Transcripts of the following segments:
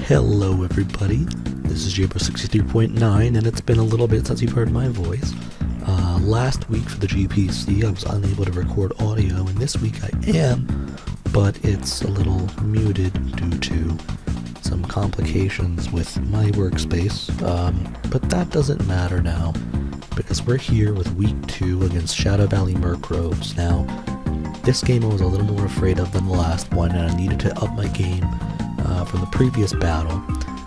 Hello everybody, this is GPC 63.9 and it's been a little bit since you've heard my voice. Last week for the GPC I was unable to record audio, and this week I am, but it's a little muted due to some complications with my workspace, but that doesn't matter now, because we're here with week 2 against Shadow Valley Murk. Now, this game I was a little more afraid of than the last one, and I needed to up my game from the previous battle,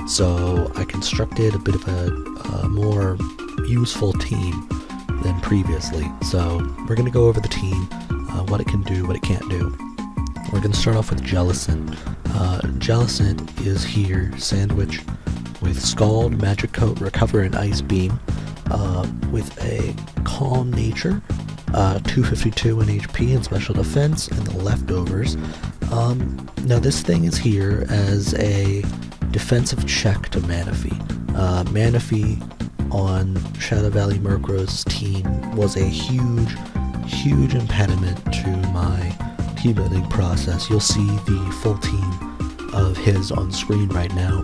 so I constructed a bit of a more useful team than previously. So we're going to go over the team, what it can do, what it can't do. We're going to start off with Jellicent. Jellicent is here, sandwich with Scald, Magic Coat, Recover, and Ice Beam, with a Calm Nature, 252 in HP and Special Defense, and the leftovers. Now this thing is here as a defensive check to Manaphy. Manaphy on Shadow Valley Murk's team was a huge impediment to my team building process. You'll see the full team of his on screen right now.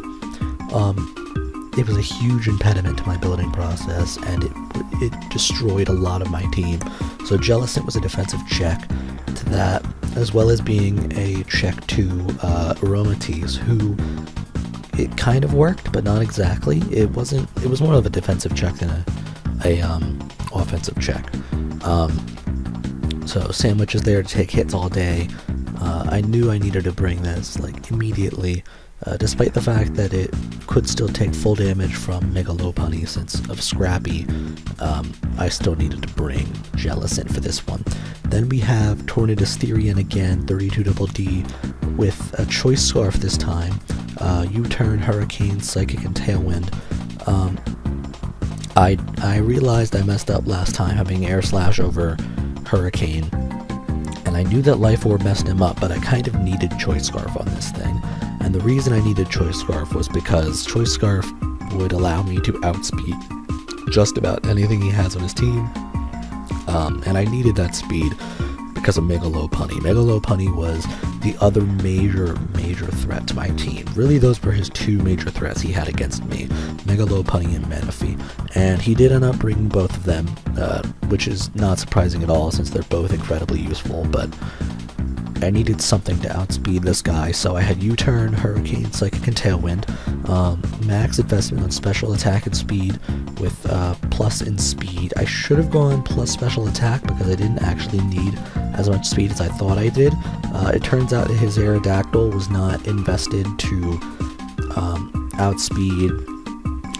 It was a huge impediment to my building process, and it destroyed a lot of my team. So Jellicent was a defensive check to that, as well as being a check to Aromatisse, who it kind of worked, but not exactly. It was more of a defensive check than a offensive check. So Sandwich is there to take hits all day. I knew I needed to bring this like immediately, despite the fact that it could still take full damage from Megalopunny since of Scrappy. I still needed to bring Jellicent for this one. Then we have Tornadus Therian again, 32 double D, with a Choice Scarf this time. U-Turn, Hurricane, Psychic, and Tailwind. I realized I messed up last time having Air Slash over Hurricane, and I knew that Life Orb messed him up, but I kind of needed Choice Scarf on this thing. And the reason I needed Choice Scarf was because Choice Scarf would allow me to outspeed just about anything he has on his team, and I needed that speed because of Megalopunny. Megalopunny was the other major threat to my team. Really, those were his two major threats he had against me, Megalopunny and Manaphy. And he did end up bringing both of them, which is not surprising at all since they're both incredibly useful, but I needed something to outspeed this guy, so I had U-Turn, Hurricane, Psychic, and Tailwind. Max investment on special attack and speed with plus in speed. I should have gone plus special attack because I didn't actually need as much speed as I thought I did. It turns out that his Aerodactyl was not invested to outspeed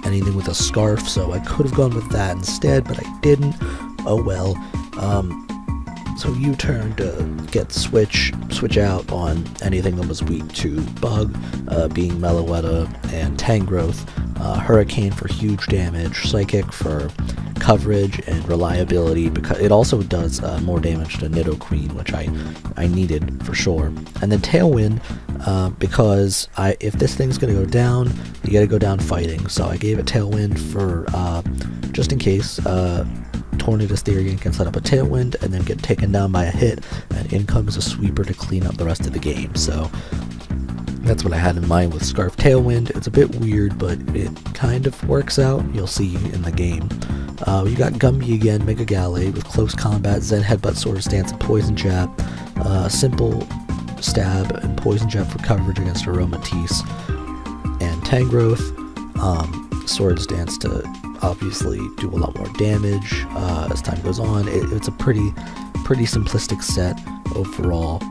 anything with a Scarf, so I could have gone with that instead, but I didn't. Oh well. So U-Turn to get switch out on anything that was weak to Bug, being Meloetta and Tangrowth, Hurricane for huge damage, Psychic for coverage and reliability, because it also does more damage to Nidoqueen, which I needed for sure. And then Tailwind, because if this thing's gonna go down, you gotta go down fighting, so I gave it Tailwind for just in case Tornadus Therian can set up a Tailwind and then get taken down by a hit, and in comes a sweeper to clean up the rest of the game. So that's what I had in mind with Scarf Tailwind. It's a bit weird, but it kind of works out. You'll see in the game. You got Gumby again, Mega Gallade with Close Combat, Zen Headbutt, Swords Dance, and Poison Jab. Simple Stab and Poison Jab for coverage against Aromatisse and Tangrowth. Swords Dance to obviously do a lot more damage as time goes on. It's a pretty simplistic set overall.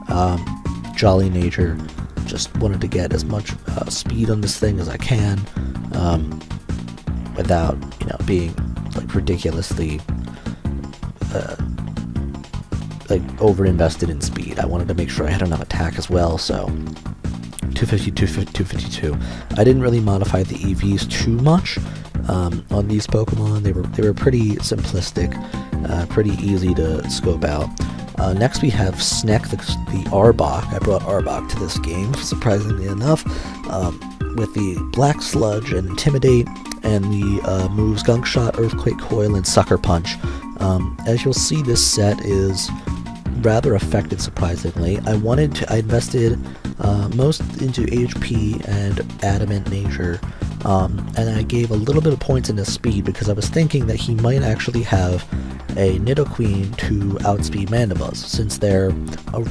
Jolly Nature, just wanted to get as much speed on this thing as I can, without being like ridiculously like over invested in speed. I wanted to make sure I had enough attack as well, so 250, 252. I didn't really modify the EVs too much on these Pokemon. They were pretty simplistic, pretty easy to scope out. Next we have Sneck, the Arbok. I brought Arbok to this game, surprisingly enough, with the Black Sludge and Intimidate, and the moves Gunk Shot, Earthquake Coil, and Sucker Punch. As you'll see, this set is rather effective, surprisingly. I invested most into HP and Adamant Nature, and I gave a little bit of points into speed because I was thinking that he might actually have a Nidoqueen to outspeed Mandibuzz, since they're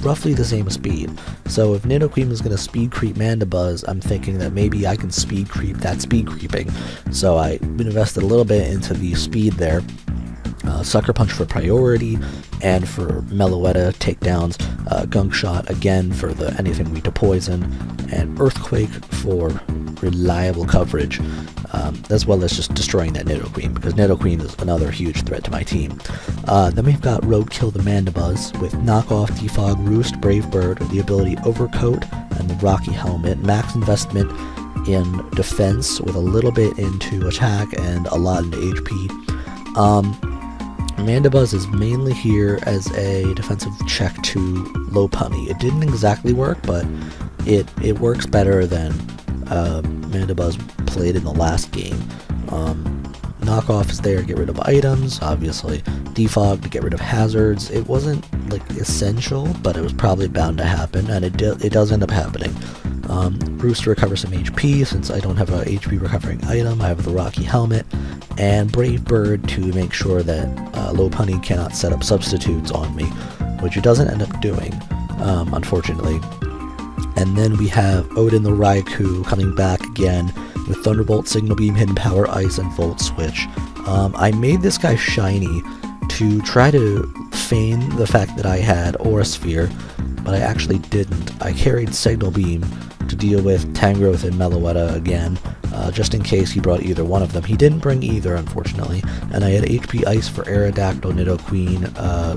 roughly the same speed. So if Nidoqueen is going to speed creep Mandibuzz, I'm thinking that maybe I can speed creep that speed creeping. So I invested a little bit into the speed there. Sucker Punch for priority, and for Meloetta takedowns, Gunk Shot again for the anything weak to poison, and Earthquake for reliable coverage, as well as just destroying that Nidoqueen, because Nidoqueen is another huge threat to my team. Then we've got Roadkill the Mandibuzz with Knockoff, Defog, Roost, Brave Bird, the ability Overcoat, and the Rocky Helmet. Max investment in defense with a little bit into attack and a lot into HP. Mandibuzz is mainly here as a defensive check to Lopunny. It didn't exactly work, but it works better than Mandibuzz played in the last game. Knockoff is there to get rid of items, obviously. Defog to get rid of hazards. It wasn't like essential, but it was probably bound to happen, and it does end up happening. Roost to recover some HP, since I don't have a HP recovering item. I have the Rocky Helmet, and Brave Bird to make sure that Lopunny cannot set up substitutes on me, which it doesn't end up doing, unfortunately. And then we have Odin the Raikou coming back again with Thunderbolt, Signal Beam, Hidden Power, Ice, and Volt Switch. I made this guy shiny to try to feign the fact that I had Aura Sphere, but I actually didn't. I carried Signal Beam to deal with Tangrowth and Meloetta again, just in case he brought either one of them. He didn't bring either, unfortunately, and I had HP Ice for Aerodactyl, Nidoqueen,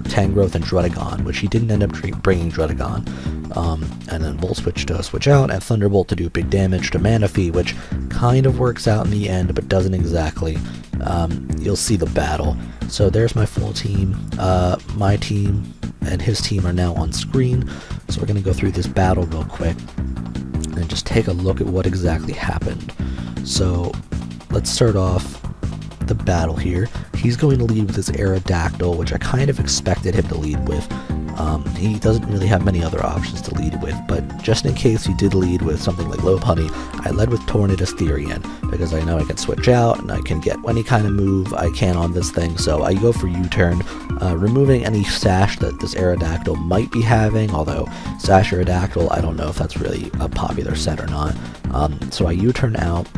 Tangrowth, and Druddigon, which he didn't end up bringing Druddigon. And then Volt Switch to switch out, and Thunderbolt to do big damage to Manaphy, which kind of works out in the end, but doesn't exactly. You'll see the battle. So there's my full team. My team and his team are now on screen, so we're going to go through this battle real quick and just take a look at what exactly happened. So let's start off the battle here. He's going to lead with his Aerodactyl, which I kind of expected him to lead with. He doesn't really have many other options to lead with, but just in case he did lead with something like Lopunny, I led with Tornadus Therian, because I know I can switch out and I can get any kind of move I can on this thing, so I go for U-turn, removing any sash that this Aerodactyl might be having, although Sash Aerodactyl, I don't know if that's really a popular set or not. So I U-turn out,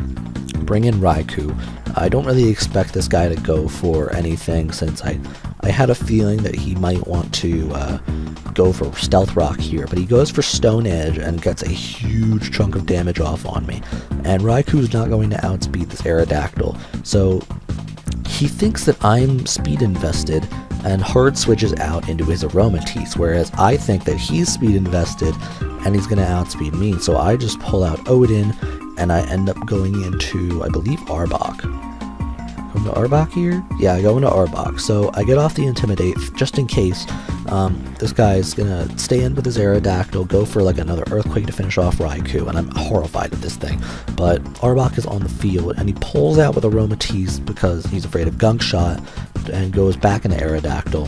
bring in Raikou. I don't really expect this guy to go for anything, since I had a feeling that he might want to go for Stealth Rock here, but he goes for Stone Edge and gets a huge chunk of damage off on me. And Raikou's not going to outspeed this Aerodactyl, so he thinks that I'm speed invested and hard switches out into his Aromatisse, whereas I think that he's speed invested and he's going to outspeed me. So I just pull out Odin and I end up going into, I believe, Arbok. Going to Arbok here? Yeah, I go into Arbok. So I get off the Intimidate just in case this guy's gonna stay in with his Aerodactyl, go for like another Earthquake to finish off Raikou, and I'm horrified at this thing. But Arbok is on the field, and he pulls out with Aromatisse because he's afraid of Gunk Shot, and goes back into Aerodactyl.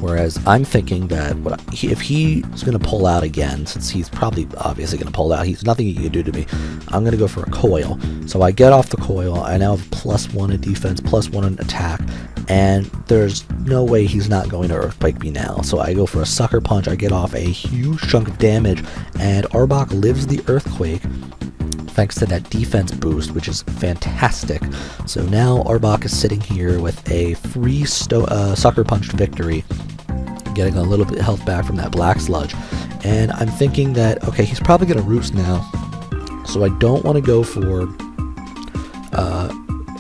Whereas I'm thinking that if he's going to pull out again, since he's probably obviously going to pull out, he's nothing he can do to me, I'm going to go for a Coil. So I get off the Coil, I now have +1 in defense, +1 in attack, and there's no way he's not going to Earthquake me now. So I go for a Sucker Punch, I get off a huge chunk of damage, and Arbok lives the Earthquake, thanks to that defense boost, which is fantastic. So now Arbok is sitting here with a free Sucker Punch victory, getting a little bit of health back from that Black Sludge. And I'm thinking that, okay, he's probably going to Roost now, so I don't want to go for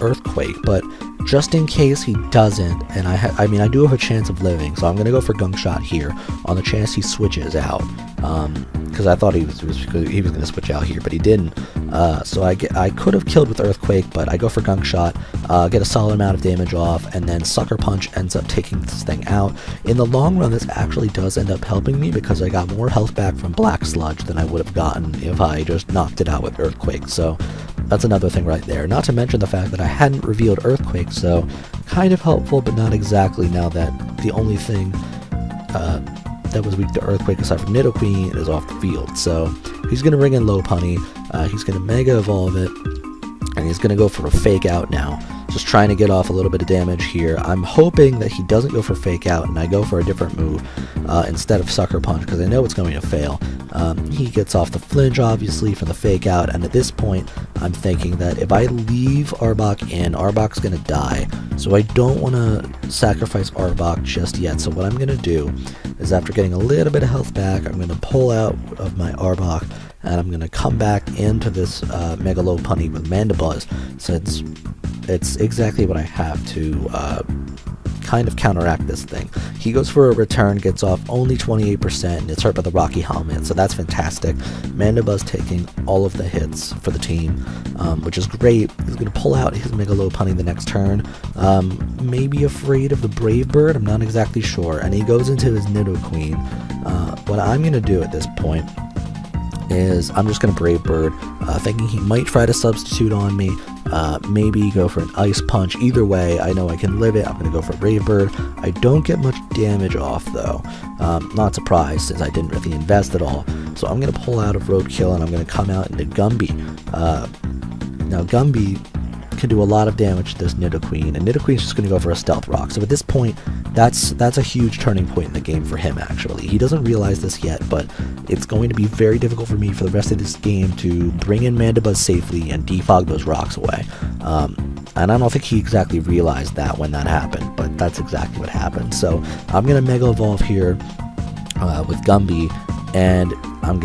Earthquake, but just in case he doesn't, and I mean I do have a chance of living, so I'm going to go for Gunk Shot here on the chance he switches out, because I thought he was going to switch out here, but he didn't. So I could have killed with Earthquake, but I go for Gunk Shot, get a solid amount of damage off, and then Sucker Punch ends up taking this thing out. In the long run, this actually does end up helping me, because I got more health back from Black Sludge than I would have gotten if I just knocked it out with Earthquake. So that's another thing right there. Not to mention the fact that I hadn't revealed Earthquake, so kind of helpful, but not exactly, now that the only thing that was weak to Earthquake aside from Nidoqueen is off the field. So he's going to bring in Lopunny, he's going to Mega Evolve it, and he's going to go for a Fake Out now. Just trying to get off a little bit of damage here. I'm hoping that he doesn't go for Fake Out and I go for a different move instead of Sucker Punch, because I know it's going to fail. He gets off the flinch, obviously, for the Fake Out, and at this point, I'm thinking that if I leave Arbok in, Arbok's going to die. So I don't want to sacrifice Arbok just yet. So what I'm going to do is, after getting a little bit of health back, I'm going to pull out of my Arbok, and I'm going to come back into this Mega Lopunny with Mandibuzz, since it's exactly what I have to kind of counteract this thing. He goes for a return, gets off only 28%, and it's hurt by the Rocky Helmet, so that's fantastic. Mandibuzz taking all of the hits for the team, which is great. He's going to pull out his Mega Lopunny the next turn, maybe afraid of the Brave Bird, I'm not exactly sure, and he goes into his Nidoqueen. What I'm going to do at this point is I'm just going to Brave Bird, thinking he might try to substitute on me, maybe go for an Ice Punch. Either way, I know I can live it. I'm going to go for Brave Bird. I don't get much damage off, though. Not surprised, since I didn't really invest at all. So I'm going to pull out of Roadkill, and I'm going to come out into Gumby. Now, Gumby can do a lot of damage to this Nidoqueen, and Nidoqueen's just going to go for a Stealth Rock. So at this point, that's a huge turning point in the game for him, actually. He doesn't realize this yet, but it's going to be very difficult for me for the rest of this game to bring in Mandibuzz safely and defog those rocks away. And I don't think he exactly realized that when that happened, but that's exactly what happened. So I'm going to Mega Evolve here with Gumby, and I've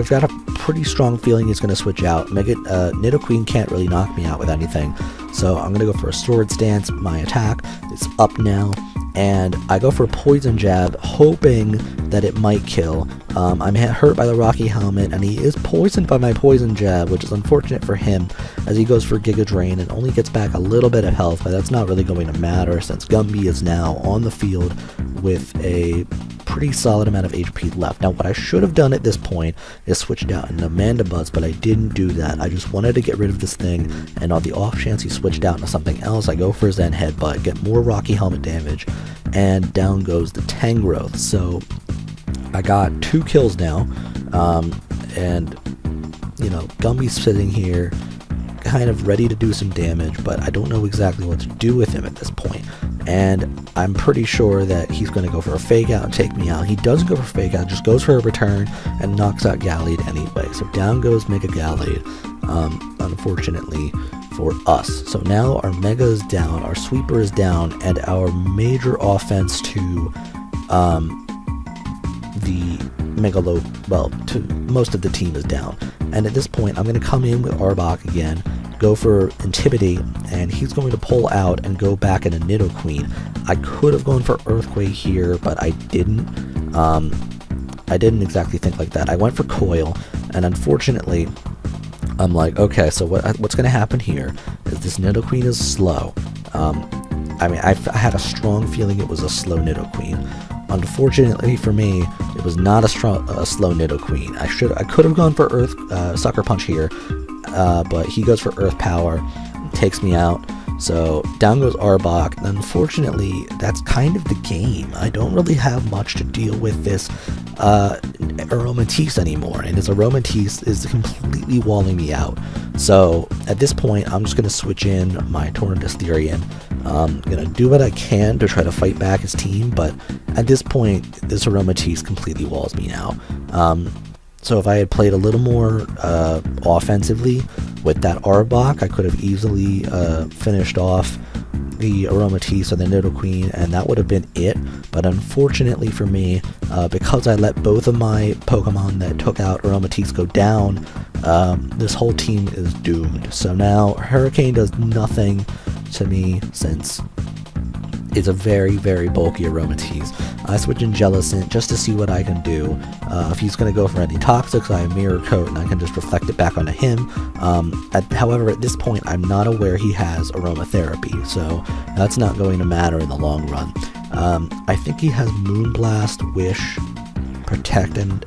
got a pretty strong feeling he's going to switch out. Nidoqueen can't really knock me out with anything, so I'm going to go for a Sword Stance. My attack is up now, and I go for a Poison Jab, hoping that it might kill. I'm hurt by the Rocky Helmet, and he is poisoned by my Poison Jab, which is unfortunate for him, as he goes for Giga Drain and only gets back a little bit of health, but that's not really going to matter, since Gumby is now on the field with a pretty solid amount of HP left. Now, what I should have done at this point is switched out into Mandibuzz, but I didn't do that. I just wanted to get rid of this thing, and on the off chance he switched out into something else, I go for Zen Headbutt, get more Rocky Helmet damage, and down goes the Tangrowth. So I got 2 kills now, and you know, Gumby's sitting here kind of ready to do some damage, but I don't know exactly what to do with him at this point. And I'm pretty sure that he's going to go for a Fake Out and take me out. He doesn't go for Fake Out, just goes for a return and knocks out Gallade anyway. So down goes Mega Gallade, unfortunately for us. So now our Mega is down, our Sweeper is down, and our major offense to the Mega Low, well, to most of the team is down. And at this point, I'm going to come in with Arbok again, go for Intimidate, and he's going to pull out and go back into Nidoqueen. I could have gone for Earthquake here, but I didn't. I didn't exactly think like that. I went for Coil, and unfortunately, I'm like, okay, so what's going to happen here is this Nidoqueen is slow. I mean, I had a strong feeling it was a slow Nidoqueen. Unfortunately for me, it was not a slow Nidoqueen. I could have gone for Sucker Punch here, but he goes for Earth Power, takes me out. So down goes Arbok. Unfortunately, that's kind of the game. I don't really have much to deal with this Aromatisse anymore, and his Aromatisse is completely walling me out. So at this point, I'm just going to switch in my Tornadus Therian. I'm going to do what I can to try to fight back his team, but at this point, this Aromatisse completely walls me now. So if I had played a little more offensively with that Arbok, I could have easily finished off the Aromatisse or the Nidoqueen, and that would have been it. But unfortunately for me, because I let both of my Pokemon that took out Aromatisse go down, this whole team is doomed. So now Hurricane does nothing to me, since it's a very, very bulky Aromatisse. I switch in Jellicent just to see what I can do. If he's going to go for any Toxics, I have Mirror Coat, and I can just reflect it back onto him. However, at this point, I'm not aware he has Aromatherapy, so that's not going to matter in the long run. I think he has Moonblast, Wish, Protect, and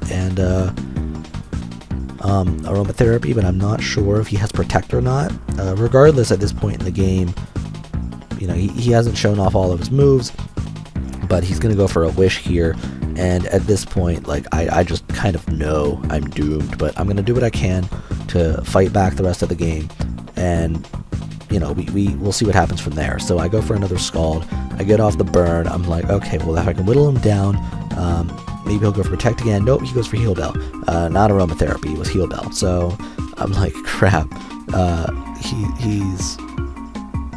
Aromatherapy, but I'm not sure if he has Protect or not. Regardless, at this point in the game, you know, he hasn't shown off all of his moves, but he's gonna go for a wish here, and at this point, like, I just kind of know I'm doomed, but I'm gonna do what I can to fight back the rest of the game, and you know, we'll see what happens from there. So I go for another Scald, I get off the burn, I'm like, okay, well, if I can whittle him down, maybe he'll go for Protect again. Nope, he goes for Heal Bell. Not Aromatherapy, it was Heal Bell. So I'm like, crap,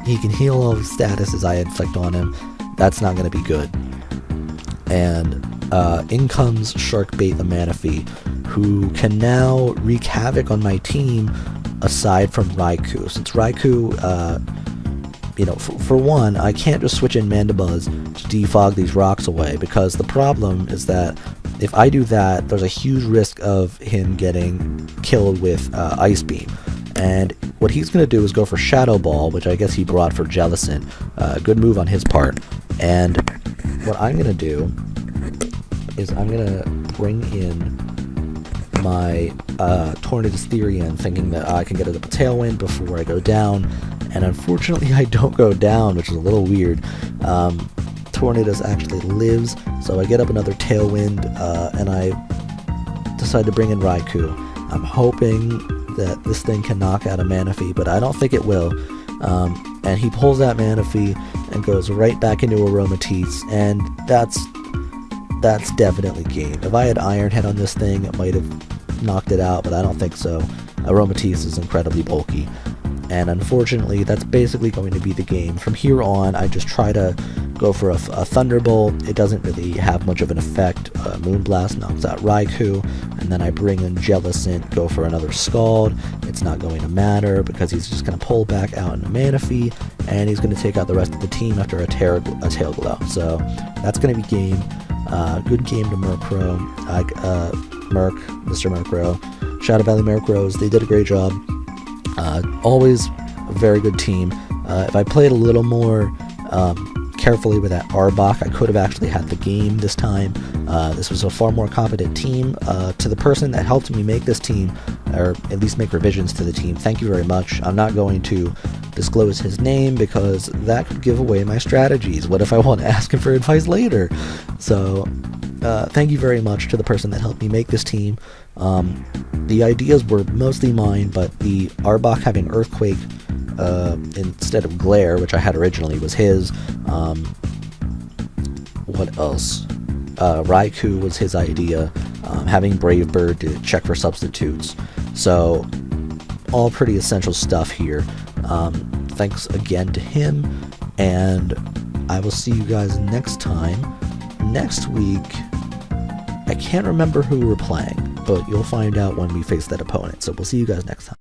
he can heal all the statuses I inflict on him. That's not going to be good. And in comes Sharkbait the Manaphy, who can now wreak havoc on my team aside from Raikou. Since Raikou, you know, for one, I can't just switch in Mandibuzz to defog these rocks away, because the problem is that if I do that, there's a huge risk of him getting killed with Ice Beam. And what he's going to do is go for Shadow Ball, which I guess he brought for Jellicent. Good move on his part. And what I'm going to do is I'm going to bring in my Tornadus Therian, thinking that I can get a Tailwind before I go down. And unfortunately, I don't go down, which is a little weird. Tornadus actually lives, so I get up another Tailwind, and I decide to bring in Raikou. I'm hoping that this thing can knock out a Manaphy, but I don't think it will. And he pulls that Manaphy and goes right back into Aromatisse, and that's definitely game. If I had Iron Head on this thing, it might have knocked it out, but I don't think so. Aromatisse is incredibly bulky, and unfortunately, that's basically going to be the game. From here on, I just try to go for a Thunderbolt. It doesn't really have much of an effect. Moonblast knocks out Raikou, and then I bring in Jellicent, go for another Scald. It's not going to matter, because he's just going to pull back out into Manaphy, and he's going to take out the rest of the team after a Tail Glow. So that's going to be game. Good game to Murkrow. Mr. Murkrow. Shadow Valley Murkrows, they did a great job. Always a very good team. If I played a little more carefully with that Arbok, I could have actually had the game this time. This was a far more competent team. To the person that helped me make this team, or at least make revisions to the team, thank you very much. I'm not going to disclose his name, because that could give away my strategies. What if I want to ask him for advice later? So thank you very much to the person that helped me make this team. The ideas were mostly mine, but the Arbok having Earthquake instead of Glare, which I had originally, was his. What else? Raikou was his idea. Having Brave Bird to check for substitutes. So, all pretty essential stuff here. Thanks again to him, and I will see you guys next time. Next week, I can't remember who we're playing, but you'll find out when we face that opponent. So we'll see you guys next time.